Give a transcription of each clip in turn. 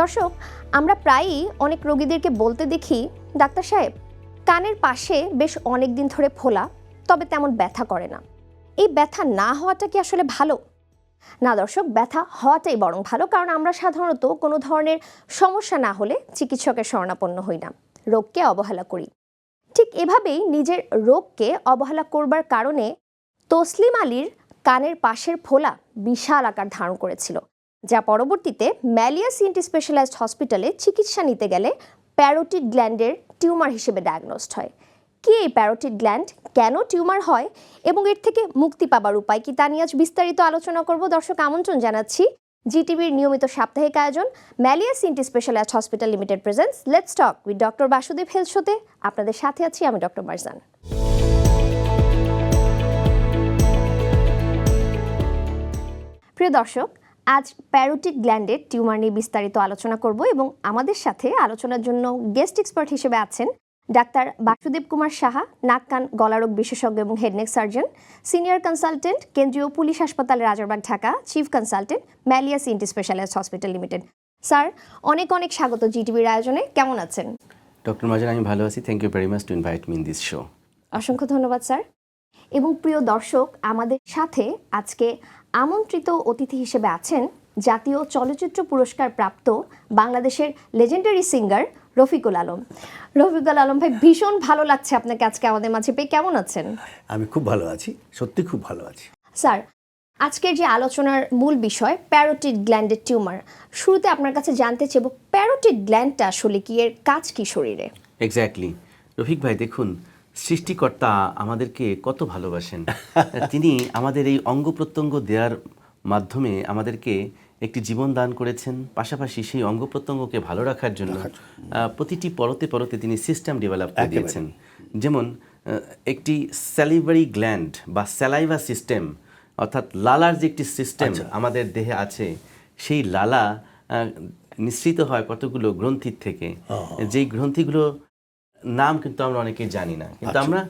দর্শক, আমরা প্রায়ই অনেক রোগীদেরকে বলতে দেখি, ডাক্তার সাহেব কানের পাশে বেশ অনেক দিন ধরে ফোলা, তবে তেমন ব্যথা করে না। এই ব্যথা না হওয়াটা কি আসলে ভালো? না দর্শক, ব্যথা হওয়াটাই বরং ভালো, কারণ আমরা সাধারণত কোনো ধরনের সমস্যা না হলে চিকিৎসকের শরণাপন্ন হই না, রোগকে অবহেলা করি। ঠিক এভাবেই নিজের রোগকে অবহেলা করবার কারণে তসলিম আলীর কানের পাশের ফোলা বিশাল আকার ধারণ করেছিল, যা পরবর্তীতে ম্যালিয়া সিএনটি স্পেশালাইজড হসপিটালে চিকিৎসা নিতে গেলে প্যারোটিড গ্ল্যান্ডের টিউমার হিসেবে ডায়াগনোসড হয়। কি এই প্যারোটিড গ্ল্যান্ড, কেন টিউমার হয় এবং এর থেকে মুক্তি পাবার উপায় কি, তা নিয়ে আজ বিস্তারিত আলোচনা করব। দর্শক, আমন্ত্রণ জানাচ্ছি জিটিভির নিয়মিত সাপ্তাহিক আয়োজন ম্যালিয়া CNT specialised hospital limited presents let's talk with doctor Basudeb health শোতে। আপনাদের সাথে আছি আমি ডক্টর মারজান। প্রিয় দর্শক, আজ প্যারোটিড গ্ল্যান্ডের টিউমার নিয়ে বিস্তারিত আলোচনা করব এবং আমাদের সাথে আলোচনার জন্য গেস্ট এক্সপার্ট হিসেবে আছেন ডাক্তার বাসুদেব কুমার সাহা, নাক কান গলারোগ বিশেষজ্ঞ এবং হেডনেক সার্জন, সিনিয়র কনসালটেন্ট, কেন্দ্রীয় পুলিশ হাসপাতাল রাজারবাগ ঢাকা, চিফ কনসালটেন্ট, ম্যালিয়া CNT specialised hospital limited. Sir, অনেক অনেক স্বাগত জিটিভির আয়োজনে। কেমন আছেন? ডক্টর মারজান, আমি ভালো আছি। Thank you very much to invite me in this show. অসংখ্য ধন্যবাদ স্যার। এবং প্রিয় দর্শক, আমাদের সাথে আজকে আমন্ত্রিত অতিথি হিসেবে আছেন জাতীয় চলচ্চিত্র পুরস্কার প্রাপ্ত বাংলাদেশের লেজেন্ডারি সিঙ্গার রফিকুল আলম। রফিকুল আলম ভাই, ভীষণ ভালো লাগছে আপনাকে আজকে আমাদের মাঝে পেয়ে। কেমন আছেন? আমি খুব ভালো আছি, সত্যি খুব ভালো আছি। স্যার, আজকের যে আলোচনার মূল বিষয় প্যারোটিড গ্ল্যান্ডের টিউমার, শুরুতে আপনার কাছে জানতে চাইব প্যারোটিড গ্ল্যান্ডটা আসলে কি, এর কাজ কি শরীরে? এক্স্যাক্টলি রফিক ভাই, দেখুন সৃষ্টিকর্তা আমাদেরকে কত ভালোবাসেন। তিনি আমাদের এই অঙ্গ প্রত্যঙ্গ দেওয়ার মাধ্যমে আমাদেরকে একটি জীবন দান করেছেন, পাশাপাশি সেই অঙ্গ প্রত্যঙ্গকে ভালো রাখার জন্য প্রতিটি পরতে পরতে তিনি সিস্টেম ডেভেলপ করে দিয়েছেন। যেমন একটি স্যালিভারি গ্ল্যান্ড বা স্যালাইভা সিস্টেম, অর্থাৎ লালার যে একটি সিস্টেম আমাদের দেহে আছে, সেই লালা নিঃসৃত হয় কতগুলো গ্রন্থির থেকে, যেই গ্রন্থিগুলো নাম কিন্তু আমরা অনেকেই জানি না, কিন্তু আমরা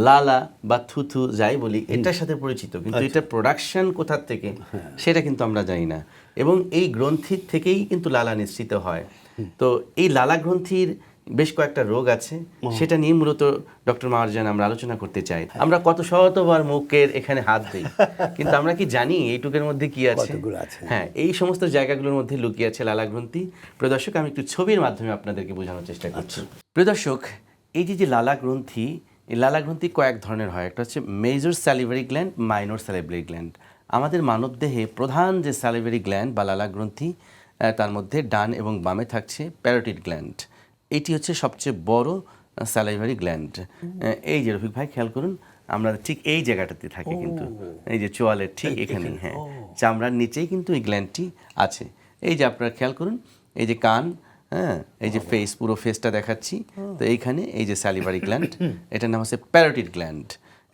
লালা বা থুথু যাই বলি এটার সাথে পরিচিত, কিন্তু এটা প্রোডাকশন কোথার থেকে সেটা কিন্তু আমরা জানি না। এবং এই গ্রন্থির থেকেই কিন্তু লালা নিঃসৃত হয়। তো এই লালা গ্রন্থির বেশ কয়েকটা রোগ আছে, সেটা নিয়ে মূলত ডক্টর মারজান আমরা আলোচনা করতে চাই। আমরা কত শতবার মুখের এখানে হাত দিই, কিন্তু আমরা কি জানি এইটুকের মধ্যে কি আছে? হ্যাঁ, এই সমস্ত জায়গাগুলোর মধ্যে লুকিয়ে আছে লালা গ্রন্থি। প্রিয় দর্শক, আমি একটু ছবির মাধ্যমে আপনাদেরকে বোঝানোর চেষ্টা করছি। প্রিয় দর্শক, এই যে লালা গ্রন্থি, এই লালা গ্রন্থি কয়েক ধরনের হয়। একটা হচ্ছে major salivary gland, minor salivary gland. আমাদের মানবদেহে প্রধান যে স্যালিভারি গ্ল্যান্ড বা লালা গ্রন্থি, তার মধ্যে ডান এবং বামে থাকছে প্যারোটিড গ্ল্যান্ড। এটি হচ্ছে সবচেয়ে বড় স্যালিভারি গ্ল্যান্ড। এই যে রফিক ভাই খেয়াল করুন, আমরা ঠিক এই জায়গাটাতে থাকি, কিন্তু এই যে চোয়ালের ঠিক এখানে, হ্যাঁ, চামড়ার নিচেই কিন্তু এই গ্ল্যান্ডটি আছে। এই যে আপনারা খেয়াল করুন, এই যে কান, হ্যাঁ, এই যে ফেস, পুরো ফেসটা দেখাচ্ছি, তো এইখানে এই যে স্যালিভারি গ্ল্যান্ড, এটার নাম হচ্ছে প্যারোটিড গ্ল্যান্ড।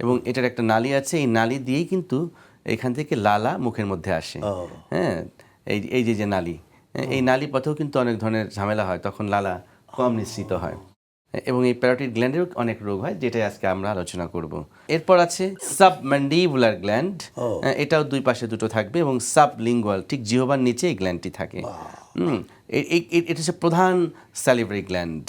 এবং এটার একটা নালী আছে, এই নালী দিয়েই কিন্তু এখান থেকে লালা মুখের মধ্যে আসে। হ্যাঁ, এই যে নালী, এই নালী পথেও কিন্তু অনেক ধরনের ঝামেলা হয়, তখন লালা কম নিঃসৃত হয়। এবং এই প্যারোটিড গ্ল্যান্ডেরও অনেক রোগ হয়, যেটাই আজকে আমরা আলোচনা করব। এরপর আছে সাবম্যান্ডিবুলার গ্ল্যান্ড, এটাও দুই পাশে দুটো থাকবে, এবং সাবলিঙ্গুয়াল, ঠিক জিহ্বার নিচে এই গ্ল্যান্ডটি থাকে। এটা হচ্ছে প্রধান স্যালিভারি গ্ল্যান্ড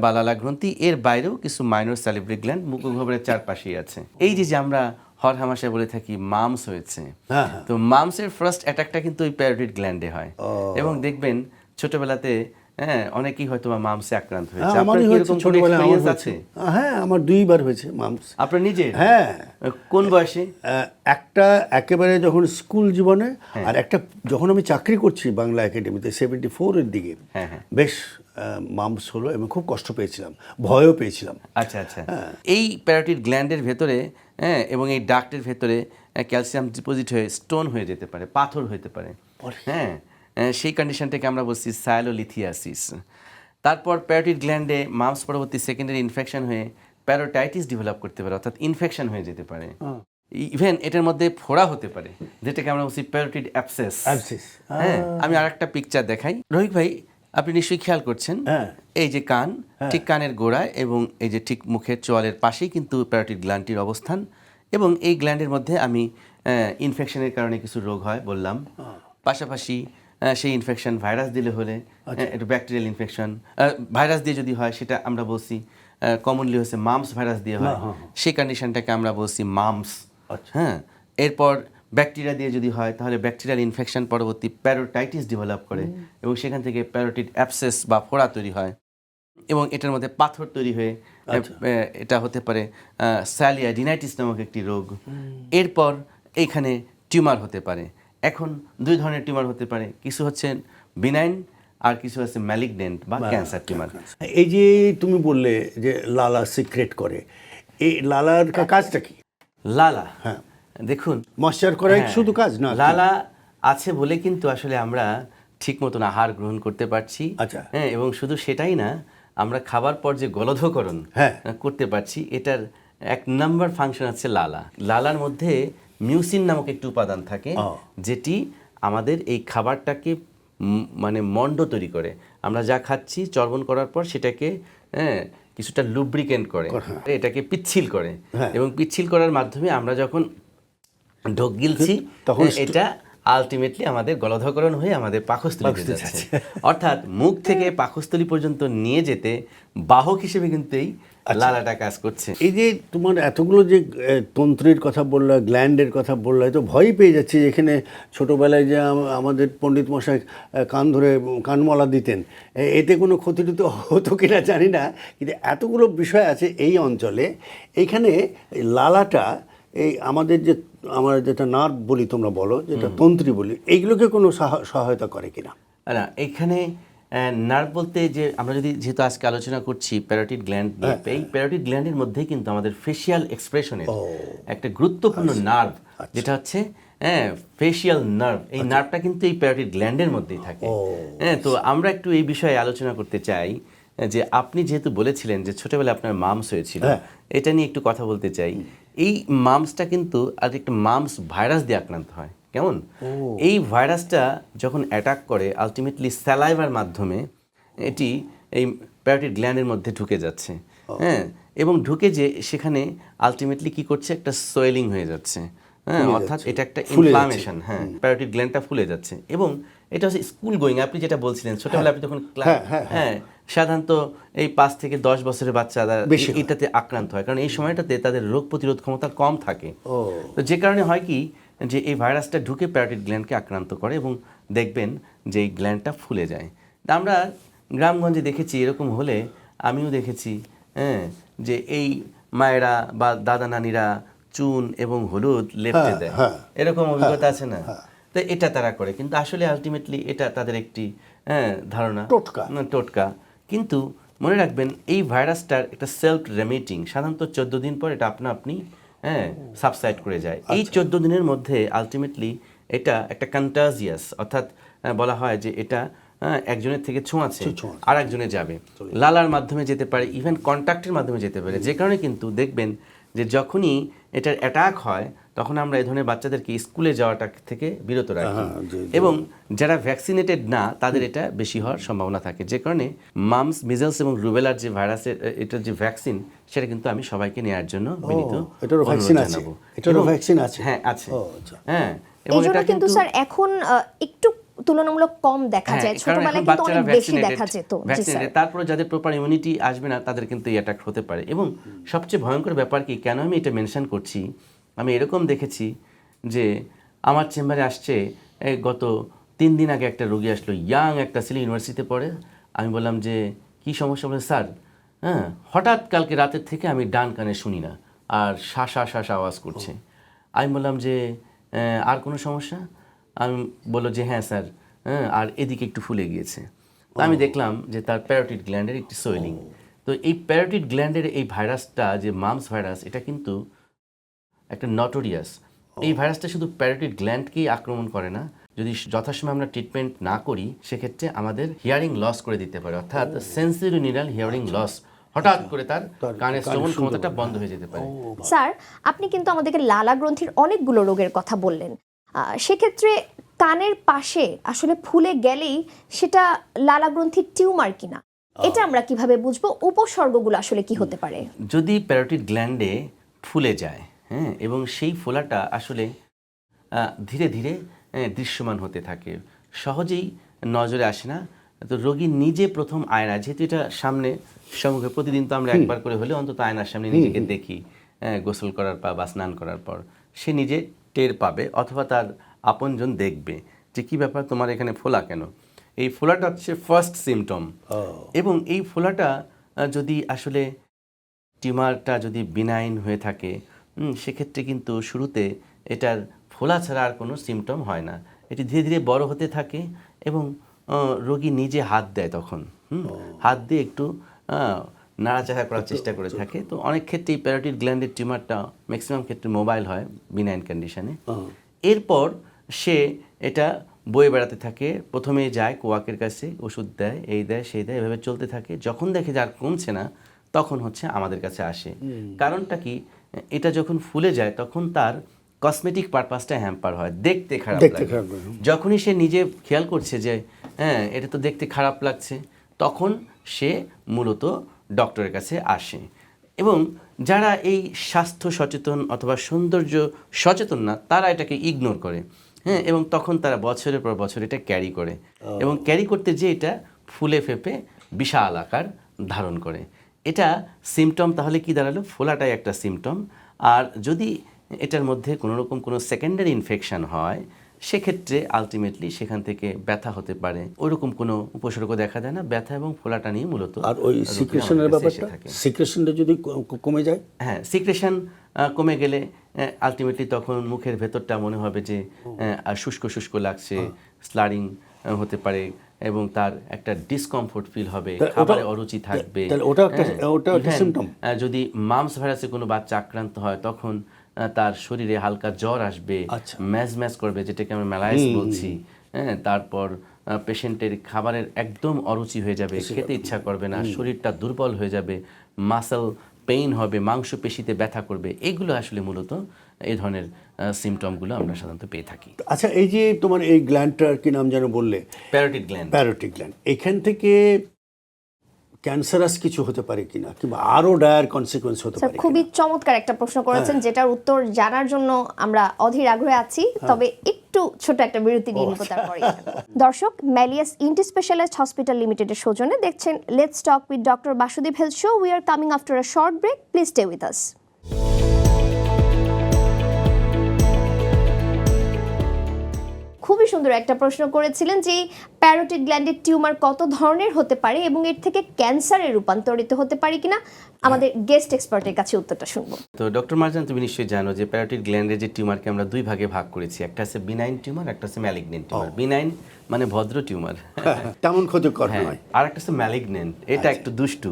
বা লালা গ্রন্থি। এর বাইরেও কিছু মাইনর স্যালিভারি গ্ল্যান্ড মুখগহ্বরের চারপাশেই আছে। এই যে আমরা হর হামাশায় বলে থাকি মামস হয়েছে, তো মামসের ফার্স্ট অ্যাটাকটা কিন্তু ওই প্যারোটিড গ্ল্যান্ডে হয়। এবং দেখবেন ছোটবেলাতে, হ্যাঁ, অনেকেই হয়তো মামসে আক্রান্ত হয়েছে। আপনার কি এরকম কোনো এক্সপেরিয়েন্স আছে? হ্যাঁ, আমার 2বার হয়েছে মামস। আপনার নিজে? হ্যাঁ। কোন বয়সে? একটা একেবারে যখন স্কুল জীবনে, আর একটা যখন আমি চাকরি করছি বাংলা একাডেমিতে 74 এর দিকে, বেশ মামস হলো এবং খুব কষ্ট পেয়েছিলাম, ভয়ও পেয়েছিলাম। আচ্ছা আচ্ছা। এই প্যারোটিড গ্ল্যান্ডের ভেতরে, হ্যাঁ, এবং এই ডাক্টের ভেতরে ক্যালসিয়াম ডিপোজিট হয়ে স্টোন হয়ে যেতে পারে, পাথর হতে পারে। হ্যাঁ, সেই কন্ডিশনটাকে আমরা বলছি সাইলোলিথিয়াসিস। তারপর প্যারোটিড গ্ল্যান্ডে মামস পরবর্তী সেকেন্ডারি ইনফেকশন হয়ে প্যারোটাইটিস ডেভেলপ করতে পারে, অর্থাৎ ইনফেকশন হয়ে যেতে পারে। ইভেন এটার মধ্যে ফোড়া হতে পারে, যেটাকে আমরা বলছি প্যারোটিড অ্যাবসেস। হ্যাঁ, আমি আরেকটা পিকচার দেখাই। রোহিত ভাই, আপনি নিশ্চয়ই খেয়াল করছেন, এই যে কান, ঠিক কানের গোড়ায় এবং এই যে ঠিক মুখের চোয়ালের পাশেই কিন্তু প্যারোটিড গ্ল্যান্ডটির অবস্থান। এবং এই গ্ল্যান্ডের মধ্যে আমি ইনফেকশনের কারণে কিছু রোগ হয় বললাম, পাশাপাশি সেই ইনফেকশন ভাইরাস দিলে হলে একটু ব্যাকটেরিয়াল ইনফেকশন, ভাইরাস দিয়ে যদি হয় সেটা আমরা বলছি কমনলি হচ্ছে মামস ভাইরাস দিয়ে হয়, সেই কন্ডিশনটাকে আমরা বলছি মামস। হ্যাঁ, এরপর ব্যাকটেরিয়া দিয়ে যদি হয় তাহলে ব্যাকটেরিয়াল ইনফেকশন পরবর্তী প্যারোটাইটিস ডেভেলপ করে এবং সেখান থেকে প্যারোটিড অ্যাবসেস বা ফোড়া তৈরি হয় এবং এটার মধ্যে পাথর তৈরি হয়ে এটা হতে পারে স্যালিয়াডিনাইটিস নামক একটি রোগ। এরপর এইখানে টিউমার হতে পারে। এখন দুই ধরনের টিউমার হতে পারে, কিছু হচ্ছে বিনাইন আর কিছু হচ্ছে ম্যালিগনেন্ট বা ক্যান্সার টিউমার। এই যে তুমি বললে যে লালা সিক্রেট করে, এই লালার কাজটা কি? লালা, হ্যাঁ দেখুন, ময়শ্চার করাই শুধু কাজ না, লালা আছে বলে কিন্তু আসলে আমরা ঠিক মতন আহার গ্রহণ করতে পারছি। আচ্ছা। হ্যাঁ, এবং শুধু সেটাই না, আমরা খাবার পর যে গলধকরণ করতে পারছি, এটার এক নাম্বার ফাংশন হচ্ছে লালা। লালার মধ্যে মিউসিন নামক একটি উপাদান থাকে যেটি আমাদের এই খাবারটাকে মানে মন্ড তৈরি করে। আমরা যা খাচ্ছি চর্বণ করার পর সেটাকে কিছুটা লুব্রিকেন্ট করে, এটাকে পিচ্ছিল করে এবং পিচ্ছিল করার মাধ্যমে আমরা যখন ঢোক গিলছি তখন এটা আলটিমেটলি আমাদের গলধকরণ হয়ে আমাদের পাকস্থলীতে যাচ্ছে। অর্থাৎ মুখ থেকে পাকস্থলী পর্যন্ত নিয়ে যেতে বাহক হিসেবে কিন্তু এই লালাটা কাজ করছে। এই যে তোমার এতগুলো যে তন্ত্রের কথা বললা, গ্ল্যান্ডের কথা বললা, তো ভয় পেয়ে যাচ্ছে এখানে ছোটোবেলায় যে আমাদের পণ্ডিত মশাই কান ধরে কানমলা দিতেন, এতে কোনো ক্ষতি হতো কিনা জানি না, কিন্তু এতগুলো বিষয় আছে এই অঞ্চলে। এইখানে লালাটা এই আমাদের যে আমরা যেটা নার্ভ বলি, তোমরা বলো যেটা তন্ত্রী বলি, এইগুলোকে কোনো সহায়তা করে কিনা? না, এখানে নার্ভ বলতে যে আমরা যদি যেহেতু আজকে আলোচনা করছি প্যারোটিড গ্ল্যান্ড নিয়ে, এই প্যারোটিড গ্ল্যান্ডের মধ্যেই কিন্তু আমাদের ফেশিয়াল এক্সপ্রেশনের একটা গুরুত্বপূর্ণ নার্ভ যেটা হচ্ছে ফেশিয়াল নার্ভ, এই নার্ভটা কিন্তু এই প্যারোটিড গ্ল্যান্ডের মধ্যেই থাকে। হ্যাঁ, তো আমরা একটু এই বিষয়ে আলোচনা করতে চাই যে আপনি যেহেতু বলেছিলেন যে ছোটবেলায় আপনার মামস হয়েছিল, এটা নিয়ে একটু কথা বলতে চাই। এই মামসটা কিন্তু আর একটা মামস ভাইরাস দিয়ে আক্রান্ত হয়। কেমন? এই ভাইরাসটা যখন অ্যাটাক করে আলটিমেটলি স্যালাইভার মাধ্যমে এটি এই প্যারোটিড গ্ল্যান্ডের মধ্যে ঢুকে যাচ্ছে। হ্যাঁ, এবং ঢুকে যে সেখানে আলটিমেটলি কি করছে, একটা সোয়েলিং হয়ে যাচ্ছে। হ্যাঁ, অর্থাৎ এটা একটা ইনফ্লামেশন। হ্যাঁ, প্যারোটিড গ্ল্যান্ডটা ফুলে যাচ্ছে এবং এটা হচ্ছে স্কুল গোয়িং। আপনি যেটা বলছিলেন ছোটবেলায় আপনি তখন সাধারণত এই 5 থেকে 10 বছরের বাচ্চারা এটাতে আক্রান্ত হয়, কারণ এই সময়টাতে তাদের রোগ প্রতিরোধ ক্ষমতা কম থাকে। তো যে কারণে হয় কি যে এই ভাইরাসটা ঢুকে প্যারোটিড গ্ল্যান্ডকে আক্রান্ত করে এবং দেখবেন যে এই গ্ল্যান্ডটা ফুলে যায়। আমরা গ্রামগঞ্জে দেখেছি, এরকম হলে আমিও দেখেছি যে এই মায়েরা বা দাদা নানিরা চুন এবং হলুদ লেপটে দেয়, এরকম অভিজ্ঞতা আছে না? তো এটা তারা করে, কিন্তু আসলে আলটিমেটলি এটা তাদের একটি ধারণা, টোটকা। কিন্তু মনে রাখবেন এই ভাইরাসটার একটা সেলফ রেমিটিং, সাধারণত 14 দিন পর এটা আপনি সাবসাইড করে যায়। এই 14 দিনের মধ্যে আলটিমেটলি এটা একটা কন্টাজিয়াস, অর্থাৎ বলা হয় যে এটা একজনের থেকে ছোঁয়াছে আর একজনে যাবে, লালার মাধ্যমে যেতে পারে, ইভেন কন্ট্যাক্টের মাধ্যমে যেতে পারে। যে কারণে কিন্তু দেখবেন যে যখনই এটার অ্যাটাক হয় তখন আমরা এই ধরনের বাচ্চাদেরকে স্কুলে যাওয়াটা থেকে বিরত রাখি এবং যারা ভ্যাকসিনেটেড না তাদের এটা বেশি হওয়ার সম্ভাবনা থাকে। যে কারণে মামস, মিজলস এবং রুবেলার যে ভাইরাসের এটার যে ভ্যাকসিন, সেটা কিন্তু আমি সবাইকে নেওয়ার জন্য বিনীত অনুরোধ জানাবো। এটারও ভ্যাকসিন আছে? হ্যাঁ, আছে। হ্যাঁ, এবং এটা কিন্তু স্যার এখন একটু তুলনামূলক কম দেখা যায়, ছোটবেলায় কিন্তু অনেক বেশি দেখা যেত। তারপরে যাদের প্রপার ইমিউনিটি আসবে না তাদের কিন্তু এই অ্যাটাক হতে পারে। এবং সবচেয়ে ভয়ঙ্কর ব্যাপার কি, কেন আমি এটা মেনশন করছি, আমি এরকম দেখেছি যে আমার চেম্বারে আসছে গত 3 দিন আগে একটা রোগী আসলো, ইয়াং একটা ছেলে, ইউনিভার্সিটিতে পড়ে। আমি বললাম যে কি সমস্যা? বলে স্যার হঠাৎ কালকে রাতের থেকে আমি ডান কানে শুনি না আর শাসা আওয়াজ করছে। আমি বললাম যে আর কোনো সমস্যা? আমি বললো যে হ্যাঁ স্যার, আর এদিকে একটু ফুলে গিয়েছে। তো আমি দেখলাম যে তার প্যারোটিড গ্ল্যান্ডের একটি সোয়েলিং। তো এই প্যারোটিড গ্ল্যান্ডের এই ভাইরাসটা যে মামস ভাইরাস, এটা কিন্তু একটা নটোরিয়াস। এই ভাইরাসটা শুধু প্যারোটিড গ্ল্যান্ডকেই আক্রমণ করে না, যদি যথাসময়ে আমরা ট্রিটমেন্ট না করি সেক্ষেত্রে আমাদের হিয়ারিং লস করে দিতে পারে, অর্থাৎ সেন্সরি নিউরাল হিয়ারিং লস, হঠাৎ করে তার কানের শ্রবণ ক্ষমতাটা বন্ধ হয়ে যেতে পারে। স্যার, আপনি কিন্তু আমাদেরকে লালা গ্রন্থির অনেকগুলো রোগের কথা বললেন। সেক্ষেত্রে কানের পাশে আসলে ফুলে গেলেই সেটা লালা গ্রন্থির টিউমার কিনা, এটা আমরা কিভাবে বুঝবো? উপসর্গগুলো আসলে কি হতে পারে? যদি প্যারোটিড গ্ল্যান্ডে ফুলে যায়, এবং সেই ফোলাটা আসলে ধীরে ধীরে দৃশ্যমান হতে থাকে, সহজেই নজরে আসে না। তো রোগী নিজে প্রথম আয়না, যেহেতু এটা সামনে সম্মুখে, প্রতিদিন তো আমরা একবার করে হলে অন্তত আয়নার সামনে নিজেকে দেখি, গোসল করার পর বা স্নান করার পর সে নিজে টের পাবে, অথবা তার আপনজন দেখবে যে কী ব্যাপার, তোমার এখানে ফোলা কেন। এই ফোলাটা হচ্ছে ফার্স্ট সিমটম। এবং এই ফোলাটা যদি আসলে টিউমারটা যদি বিনাইন হয়ে থাকে, সেক্ষেত্রে কিন্তু শুরুতে এটার ফোলা ছাড়া আর কোনো সিমটম হয় না। এটি ধীরে ধীরে বড় হতে থাকে এবং রোগী নিজে হাত দেয় তখন, হাত দিয়ে একটু নাড়াচাড়া করার চেষ্টা করে থাকে। তো অনেক ক্ষেত্রে এই প্যারোটিড গ্ল্যান্ডের টিউমারটা ম্যাক্সিমাম ক্ষেত্রে মোবাইল হয় বিনাইন কন্ডিশনে। এরপর সে এটা বয়ে বেড়াতে থাকে, প্রথমে যায় কোয়াকের কাছে, ওষুধ দেয়, এই দেয় সেই দেয়, এভাবে চলতে থাকে। যখন দেখে যে আর কমছে না, তখন হচ্ছে আমাদের কাছে আসে। কারণটা কি, এটা যখন ফুলে যায় তখন তার কসমেটিক পারপাসটা হ্যাম্পার হয়, দেখতে খারাপ লাগে। যখনই সে নিজে খেয়াল করছে যে হ্যাঁ এটা তো দেখতে খারাপ লাগছে, তখন সে মূলত ডক্টরের কাছে আসে। এবং যারা এই স্বাস্থ্য সচেতন অথবা সৌন্দর্য সচেতন না, তারা এটাকে ইগনোর করে, হ্যাঁ, এবং তখন তারা বছরের পর বছর এটা ক্যারি করে, এবং ক্যারি করতে যে এটা ফুলে ফেপে বিশাল আকার ধারণ করে। এটা সিমটম তাহলে কি দাঁড়ালো, ফোলাটাই একটা সিমটম। আর যদি এটার মধ্যে কোনো রকম কোনো সেকেন্ডারি ইনফেকশন হয়, সেক্ষেত্রে আলটিমেটলি সেখান থেকে ব্যথা হতে পারে। ওইরকম কোনো উপসর্গ দেখা যায় না, ব্যথা এবং ফোলাটা নিয়ে মূলত। আর ওই সিক্রেশনের ব্যাপারটা, সিক্রেশনটা যদি কমে যায়, হ্যাঁ, সিক্রেশন কমে গেলে আলটিমেটলি তখন মুখের ভেতরটা মনে হবে যে শুষ্ক শুষ্ক লাগছে, স্লারিং হতে পারে, এবং তার একটা ডিসকমফোর্ট ফিল হবে, খাবারে অরুচি থাকবে। যদি মামস ভাইরাসে কোনো বাচ্চা আক্রান্ত হয়, তখন তার শরীরে হালকা জ্বর আসবে, ম্যাজ ম্যাজ করবে, যেটাকে আমরা ম্যালাইস বলছি, হ্যাঁ। তারপর পেশেন্টের খাবারের একদম অরুচি হয়ে যাবে, খেতে ইচ্ছা করবে না, শরীরটা দুর্বল হয়ে যাবে, মাসল পেইন হবে, মাংসপেশিতে ব্যথা করবে। এগুলো আসলে মূলত এই ধরনের সিমটমগুলো আমরা সাধারণত পেয়ে থাকি। আচ্ছা, এই যে তোমার এই গ্ল্যান্ডটার কি নাম যেন বললে? Parotid gland. প্যারোটিড গ্ল্যান্ড, এখান থেকে ক্যান্সারাস কিছু হতে পারে কিনা, কিংবা আরো ডায়ার কনসিকোয়েন্স হতে পারে? খুবই চমৎকার একটা প্রশ্ন করেছেন, যেটার উত্তর জানার জন্য আমরা অধীর আগ্রহে আছি। তবে একটু ছোট একটা বিরতি নিয়ে নিব, তারপরে দর্শক, ম্যালিয়াস ইন্টি স্পেশালাইজড হসপিটাল লিমিটেডের সৌজন্যে দেখছেন let's talk with doctor Basudeb health show. We are coming after a short break, please stay with us. খুবই সুন্দর একটা প্রশ্ন করেছিলেন যে প্যারোটিড গ্ল্যান্ডের টিউমার কত ধরনের হতে পারে এবং এর থেকে ক্যান্সারে রূপান্তরিত হতে পারে কিনা। আমাদের গেস্ট এক্সপার্টের কাছে উত্তরটা শুনবো। তো ডক্টর মারজান, তুমি নিশ্চয়ই জানো যে প্যারোটিড গ্ল্যান্ডের যে টিউমারকে আমরা দুই ভাগে ভাগ করেছি, একটা আছে বিনাইন টিউমার, একটা আছে ম্যালিগনেন্ট টিউমার। বিনাইন মানে ভদ্র টিউমার, তেমন ক্ষতিকর নয়। আর একটা আছে ম্যালিগনেন্ট, এটা একটু দুষ্টু,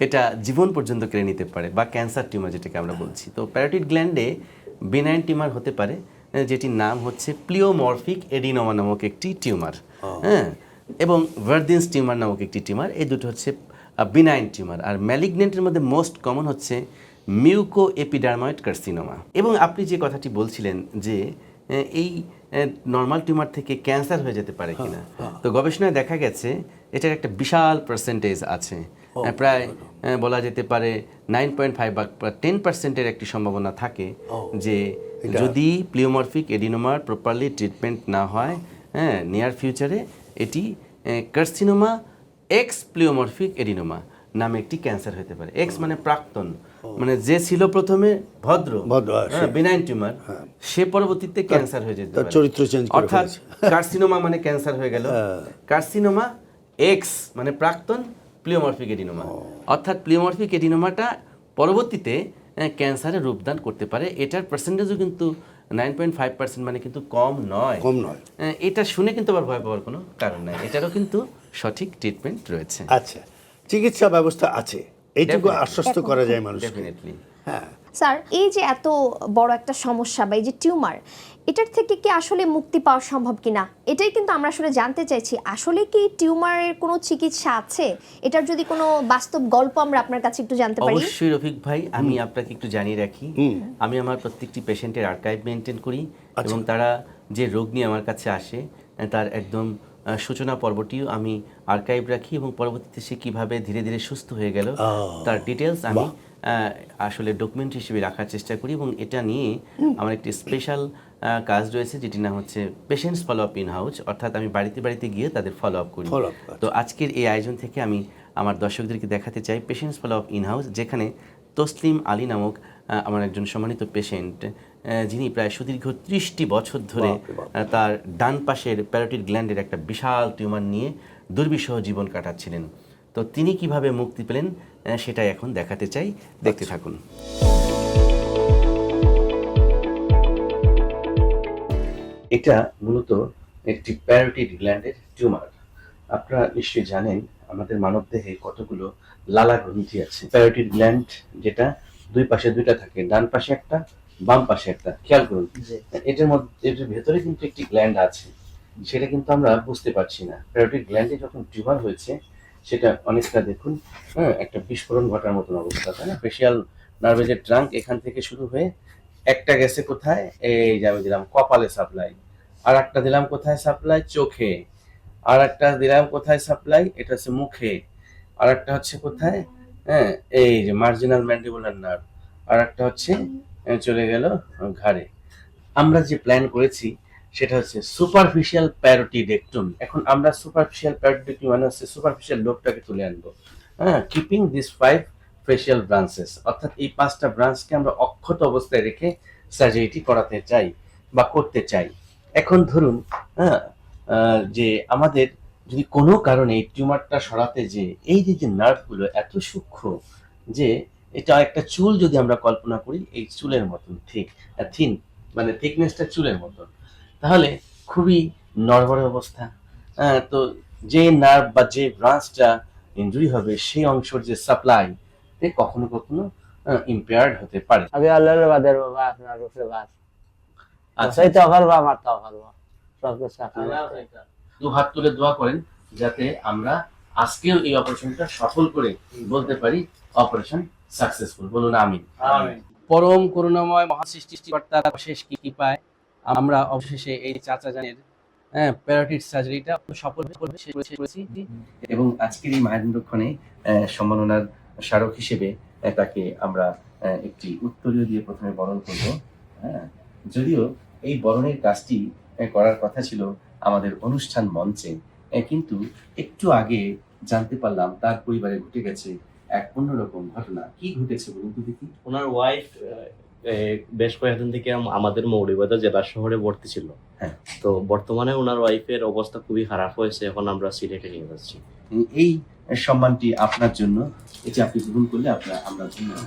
এটা জীবন পর্যন্ত কেড়ে নিতে পারে, বা ক্যান্সার টিউমার যেটাকে আমরা বলছি। তো প্যারোটিড গ্ল্যান্ডে বিনাইন টিউমার হতে পারে, যেটির নাম হচ্ছে প্লিওমরফিক এডিনোমা নামক একটি টিউমার, হ্যাঁ, এবং ভার্দিনস টিউমার নামক একটি টিউমার। এই দুটো হচ্ছে বিনাইন টিউমার। আর ম্যালিগনেন্টের মধ্যে মোস্ট কমন হচ্ছে মিউকো এপিডার্ময়েড কার্সিনোমা। এবং আপনি যে কথাটি বলছিলেন যে এই নর্মাল টিউমার থেকে ক্যান্সার হয়ে যেতে পারে কিনা, তো গবেষণায় দেখা গেছে এটার একটা বিশাল পার্সেন্টেজ আছে, প্রায় বলা যেতে পারে 9.5 বা 10% একটি সম্ভাবনা থাকে যে যদি প্লিওমরফিক এডিনোমার প্রপারলি ট্রিটমেন্ট না হয়, হ্যাঁ, নিয়ার ফিউচারে এটি কার্সিনোমা এক্স প্লিওমরফিক এডিনোমা নামে একটি ক্যান্সার হতে পারে। এক্স মানে প্রাক্তন, মানে যে ছিল প্রথমে ভদ্র বিনাইন টিউমার, সে পরবর্তীতে ক্যান্সার হয়ে যেতে পারে, চরিত্র চেঞ্জ করে। অর্থাৎ কার্সিনোমা মানে ক্যান্সার হয়ে গেল, কার্সিনোমা এক্স মানে প্রাক্তন প্লিওমরফিক এডিনোমা, অর্থাৎ প্লিওমরফিক এডিনোমাটা পরবর্তীতে ক্যান্সারে রূপদান করতে পারে। এটার পার্সেন্টেজও কিন্তু 9.5%, মানে কিন্তু কম নয়। এটা শুনে কিন্তু আবার ভয় পাওয়ার কোনো কারণ নাই, এটারও কিন্তু সঠিক ট্রিটমেন্ট রয়েছে। আচ্ছা, চিকিৎসা ব্যবস্থা আছে, এইটুকু আশ্বস্ত করা যায় মানুষ। ডেফিনেটলি। হ্যাঁ স্যার, এই যে এত বড় একটা সমস্যা বা এই যে টিউমার, এটার থেকে কি আসলে মুক্তি পাওয়া সম্ভব কিনা, এটাই কিন্তু আমরা আসলে জানতে চাইছি। আসলে কি টিউমারের কোনো চিকিৎসা আছে? এটার যদি কোনো বাস্তব গল্প আমরা আপনার কাছে একটু জানতে পারি। অবশ্যই রফিক ভাই, আমি আপনাকে একটু জানিয়ে রাখি, আমি আমার প্রত্যেকটি পেশেন্টের আর্কাইভ মেনটেন করি, এবং তারা যে রোগ নিয়ে আমার কাছে আসে তার একদম সূচনা পর্বটিও আমি আর্কাইভ রাখি, এবং পরবর্তীতে সে কীভাবে ধীরে ধীরে সুস্থ হয়ে গেল তার ডিটেলস আমি আসলে ডকুমেন্ট হিসেবে রাখার চেষ্টা করি, এবং এটা নিয়ে আমার একটি স্পেশাল কাজ রয়েছে যেটির নাম হচ্ছে patients follow up in house, অর্থাৎ আমি বাড়িতে বাড়িতে গিয়ে তাদের ফলো আপ করি। তো আজকের এই আয়োজন থেকে আমি আমার দর্শকদেরকে দেখাতে চাই patients follow up in house, যেখানে তসলিম আলী নামক আমার একজন সম্মানিত পেশেন্ট, যিনি প্রায় সুদীর্ঘ 30টি বছর ধরে তার ডান পাশের প্যারোটিড গ্ল্যান্ডের একটা বিশাল টিউমার নিয়ে দুর্বিষহ জীবন কাটাচ্ছিলেন। তো তিনি কিভাবে মুক্তি পেলেন সেটাই এখন দেখাতে চাই, দেখতে থাকুন। এটা মূলত একটি প্যারোটিড গ্ল্যান্ডের টিউমার। আপনারা নিশ্চয়ই জানেন আমাদের মানবদেহে কতগুলো লালা গ্রন্থি আছে। প্যারোটিড গ্ল্যান্ড যেটা দুই পাশে দুইটা থাকে, ডান পাশে একটা, বাম পাশে একটা, খেয়াল করুন। এটার ভেতরে কিন্তু একটি গ্ল্যান্ড আছে, সেটা কিন্তু আমরা বুঝতে পারছি না। প্যারোটিড গ্ল্যান্ডে যখন টিউমার হয়েছে সেটা অনেকটা দেখুন, একটা বিস্ফোরণ ঘটার মতন অবস্থা, তাই না? ফেশিয়াল নার্ভের যে ট্রাঙ্ক এখান থেকে শুরু হয়ে একটা গেছে কোথায়, এই যে আমি দিলাম কপালে সাপ্লাই, আর একটা দিলাম কোথায় সাপ্লাই, চোখে, আর একটা দিলাম কোথায় সাপ্লাই, এটা হচ্ছে মুখে, আর একটা হচ্ছে কোথায়, এই যে মার্জিনাল ম্যান্ডিবুলার নার্ভ, আর একটা হচ্ছে চলে গেল ঘাড়ে। আমরা যে প্ল্যান করেছি সেটা হচ্ছে সুপারফিশিয়াল প্যারোটিডেক্টমি। এখন আমরা সুপারফিশিয়াল প্যারোটিডেক্টমি মানে হচ্ছে সুপারফিশিয়াল লোবটাকে তুলে আনবো, কিপিং দিস 5 ফেশিয়াল ব্রাঞ্চেস, অর্থাৎ এই 5টা ব্রাঞ্চকে আমরা অক্ষত অবস্থায় রেখে সার্জারিটি করাতে চাই বা করতে চাই। এখন ধরুন যে আমাদের যদি কোনো কারণে এই টিউমারটা সরাতে, যে এই যে নার্ভগুলো এত সূক্ষ্ম যে এটা একটা চুল যদি আমরা কল্পনা করি এই চুলের মতন থিন, মানে থিকনেসটা চুলের মতন, তাহলে খুবই নড়বড়ে অবস্থা। তো যে নার্ভ বা যে ব্রাঞ্চটা ইনজুরি হবে সেই অংশের যে সাপ্লাই কখনো কখনো ইম্পেয়ার্ড হতে পারে। আমি আল্লাহর বাদের বাবা, আপনার উপরে বাস আচ্ছা, সেই তো পারবো, আমার তাও পারবো, সব কিছু আপনার দু হাত তুলে দোয়া করেন যাতে আমরা আজকেও এই অপারেশনটা সফল করে বলতে পারি অপারেশন সাকসেসফুল। বলুন আমিন। পরম করুণাময় মহাসৃষ্টিকর্তার অশেষ কৃপায় আমরা অবশেষে এই চাচা জানের প্যারোটিড সার্জারিটা সফল করেছি, এবং আজকের এই মাহেন্দ্রক্ষণে সম্মাননার স্মারক হিসেবে তাকে আমরা একটি উত্তরীয় দিয়ে প্রথমে বরণ করব। যদিও এই বরণের কাজটি করার কথা ছিল আমাদের অনুষ্ঠান মঞ্চে, কিন্তু একটু আগে জানতে পারলাম তার পরিবারে ঘটে গেছে এক অন্যরকম ঘটনা। কি ঘটেছে বলুন তো দেখি। ওনার ওয়াইফ বেশ কয়েকদিন থেকে আমাদের মৌলভীবাজার জেলা শহরে ভর্তি ছিল। হ্যাঁ। তো বর্তমানে ওনার ওয়াইফের অবস্থা খুবই খারাপ হয়েছে, এখন আমরা সিলেটে নিয়ে যাচ্ছি। এই সম্মানটি আপনার জন্য, এটি আপনি গ্রহণ করলে আমরা ধন্যবাদ।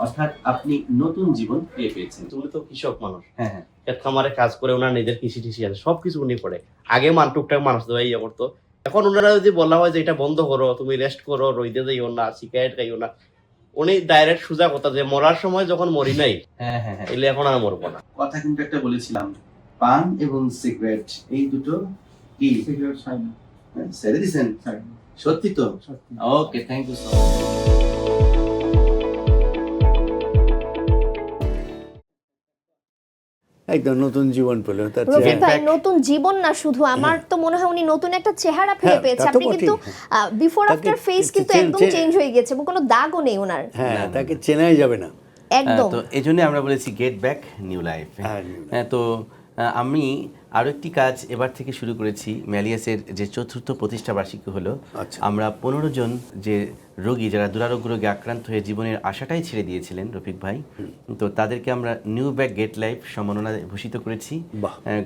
অর্থাৎ আপনি নতুন জীবন পেয়ে পেয়েছেন। তুমি তো কৃষক মানুষ, হ্যাঁ, ক্ষেত খামারে কাজ করে, ওনার নিজের কৃষি টিসি আছে, সবকিছু উনি করে। আগে টুকটাক মানুষ তো ইয়ে করতো, এখন ওনারা যদি বলা হয় যে এটা বন্ধ করো, তুমি রেস্ট করো, রইদে যাইও না, সিগারেট খাইও না, উনি ডাইরেক্ট সোজা কথা যে মরার সময় যখন মরি নাই, হ্যাঁ, এলে এখন আর মরবো না। কথা কিন্তু একটা বলেছিলাম, পান এবং সিগারেট এই দুটো কি ছেড়ে দিয়েছেন? সত্যি তো? ওকে, থ্যাংক ইউ সো মাচ। একদম নতুন জীবন পেল তার রফিক চেহারা। ভাই, নতুন জীবন না শুধু, আমার তো মনে হয় উনি নতুন একটা চেহারা ফিরে হ্যাঁ, পেয়েছে। তা তো আপনি কিন্তু বটেই। বিফোর তাকে আফটার ফেস কিন্তু একদম চেঞ্জ হয়ে গেছে এবং কোনো দাগও নেই ওনার, হ্যাঁ, তাকে চেনাই যাবে না একদম। তো এই জন্য আমরা বলেছি গেট ব্যাক নিউ লাইফ। তো আমি আরো একটি কাজ এবার থেকে শুরু করেছি। ম্যালিয়াসের যে 4র্থ প্রতিষ্ঠা বার্ষিকী হলো, আমরা 15 জন যে রোগী যারা দুরারোগ্য রোগে আক্রান্ত হয়ে জীবনের আশাটাই ছেড়ে দিয়েছিলেন রফিক ভাই, তো তাদেরকে আমরা নিউ ব্যাক গেট লাইফ সম্মাননা ভূষিত করেছি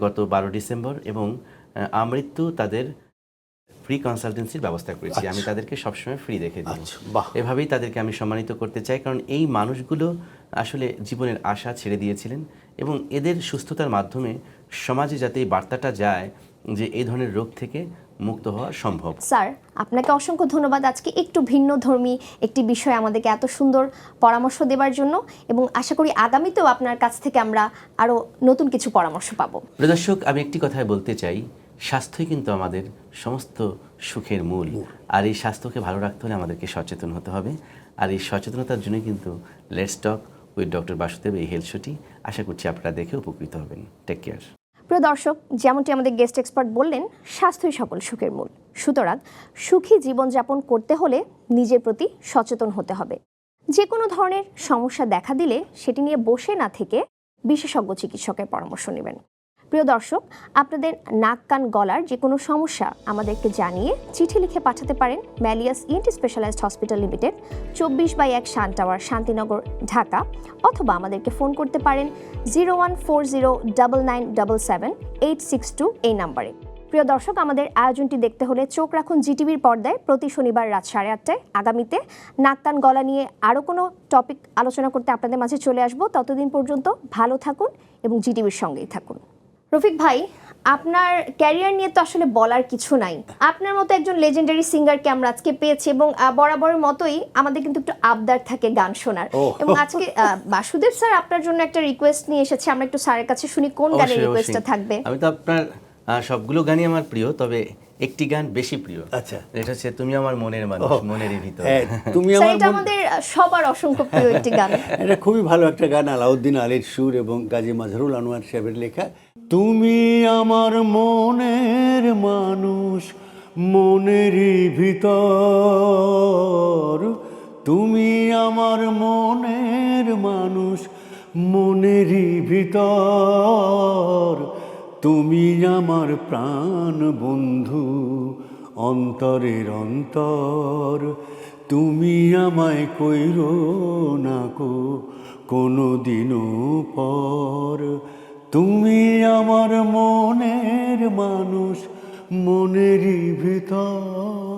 গত 12 ডিসেম্বর, এবং আমৃত্যু তাদের ফ্রি কনসালটেন্সির ব্যবস্থা করেছি। আমি তাদেরকে সবসময় ফ্রি রেখে দিই। এভাবেই তাদেরকে আমি সম্মানিত করতে চাই, কারণ এই মানুষগুলো আসলে জীবনের আশা ছেড়ে দিয়েছিলেন, এবং এদের সুস্থতার মাধ্যমে সমাজে যাতে এই বার্তাটা যায় যে এই ধরনের রোগ থেকে মুক্ত হওয়া সম্ভব। স্যার, আপনাকে অসংখ্য ধন্যবাদ আজকে একটু ভিন্ন ধর্মী একটি বিষয় আমাদেরকে এত সুন্দর পরামর্শ দেওয়ার জন্য, এবং আশা করি আগামীতেও আপনার কাছ থেকে আমরা আরও নতুন কিছু পরামর্শ পাবো। প্রিয় দর্শক, আমি একটি কথাই বলতে চাই, স্বাস্থ্যই কিন্তু আমাদের সমস্ত সুখের মূল, আর এই স্বাস্থ্যকে ভালো রাখতে হলে আমাদেরকে সচেতন হতে হবে, আর এই সচেতনতার জন্যই কিন্তু let's talk with doctor Basudeb এই হেলথ শোটি। আশা করছি আপনারা দেখে উপকৃত হবেন। Take care. প্রিয় দর্শক, যেমনটি আমাদের গেস্ট এক্সপার্ট বললেন, স্বাস্থ্যই সকল সুখের মূল। সুতরাং সুখী জীবনযাপন করতে হলে নিজের প্রতি সচেতন হতে হবে। যে কোনো ধরনের সমস্যা দেখা দিলে সেটি নিয়ে বসে না থেকে বিশেষজ্ঞ চিকিৎসকের পরামর্শ নেবেন। প্রিয় দর্শক, আপনাদের নাক কান গলার যে কোনো সমস্যা আমাদেরকে জানিয়ে চিঠি লিখে পাঠাতে পারেন ম্যালিয়াস ENT specialized hospital limited, 24/1 Shan tower, Shantinagar, Dhaka, অথবা আমাদেরকে ফোন করতে পারেন 01409977862 এই নাম্বারে। প্রিয় দর্শক, আমাদের আয়োজনটি দেখতে হলে চোখ রাখুন জিটিভির পর্দায় প্রতি শনিবার রাত 8:30টায়। আগামীতে নাক কান গলা নিয়ে আরও কোনো টপিক আলোচনা করতে আপনাদের মাঝে চলে আসবো। ততদিন পর্যন্ত ভালো থাকুন এবং জিটিভির সঙ্গেই থাকুন। রফিক ভাই, আপনার ক্যারিয়ার নিয়ে তো আসলে বলার কিছু নাই। আপনার মতো একজন লেজেন্ডারি সিঙ্গারকে আমরা আজকে পেয়েছি এবং বরাবরের মতোই আমাদের কিন্তু একটু আবদার থাকে গান শোনার। এবং আজকে বাসুদেব স্যার আপনার জন্য একটা রিকোয়েস্ট নিয়ে এসেছে, আমরা একটু স্যারের কাছে শুনি কোন গানের রিকোয়েস্টটা থাকবে। আমি তো আপনার সবগুলো গানই আমার প্রিয়, তবে একটি গান বেশি প্রিয়। আচ্ছা, এটা হচ্ছে তুমি আমার মনের মানুষ, মনের ভিতর। তুমি স্যার, আমার এটা আমাদের সবার অসংখ্য প্রিয় একটি গান। এটা খুবই ভালো একটা গান, আলাউদ্দিন আলীর সুর এবং কাজী মাজহারুল আনোয়ার সাহেবের লেখা। তুমি আমার মনের মানুষ, মনেরই ভিতর, তুমি আমার মনের মানুষ, মনেরই ভিতর, তুমি আমার প্রাণ বন্ধু, অন্তরের অন্তর, তুমি আমায় কইরো না কো কোনো দিনও পর, তুমি আমার মনের মানুষ, মনেরই ভিতর।